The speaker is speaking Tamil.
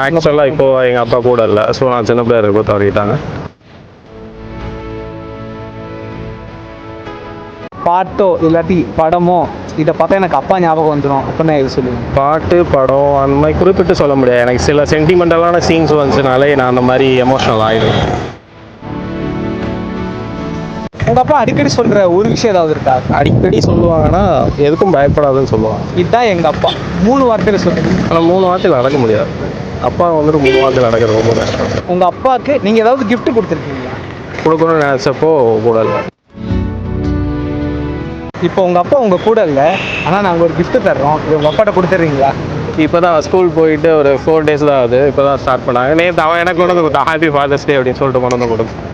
ஆக்சுவலாக இப்போ எங்கள் அப்பா கூட இல்லை. ஸோ நான் சின்ன பிள்ளையா இருக்கப்போ தவறிட்டாங்க. பாட்டோ இல்லாட்டி படமோ இதை பார்த்தா எனக்கு அப்பா ஞாபகம் வந்துடும் அப்படின்னு எது சொல்லுவேன்? பாட்டு, படம் அந்த மாதிரி குறிப்பிட்டு சொல்ல முடியாது. எனக்கு சில சென்டிமெண்டலான சீன்ஸ் வந்துச்சுனாலே நான் அந்த மாதிரி எமோஷனல் ஆகிடும். உங்கள் அப்பா அடிக்கடி சொல்கிற ஒரு விஷயம் ஏதாவது இருக்கா? அடிக்கடி சொல்லுவாங்கன்னா எதுக்கும் பயப்படாதுன்னு சொல்லுவாங்க. இதுதான் எங்கள் அப்பா 3 வார்த்தையில் சொல்லுங்கள். ஆனால் 3 வார்த்தையில் நடக்க முடியாது. அப்பா வந்துட்டு 3 வார்த்தையில் நடக்கிறது ரொம்ப கஷ்டம். உங்கள் அப்பாவுக்கு நீங்கள் ஏதாவது கிஃப்ட் கொடுத்துருக்கீங்களா? கொடுக்கணும்னு நினச்சப்போ கூட இல்லை. இப்போ உங்கள் அப்பா உங்கள் கூட இல்லை, ஆனால் நாங்கள் ஒரு கிஃப்ட் தர்றோம், இது உங்கள் அப்பாட்ட கொடுத்துட்றீங்களா? இப்போ தான் ஸ்கூல் போயிட்டு ஒரு 4 days தான் ஆகுது. இப்போ தான் ஸ்டார்ட் பண்ணாங்க. நேற்று அவன் எனக்கு கொண்டு வந்து கொடுத்தான், ஹாப்பி ஃபாதர்ஸ் டே அப்படின்னு சொல்லிட்டு கொண்டு வந்து கொடுத்தான்.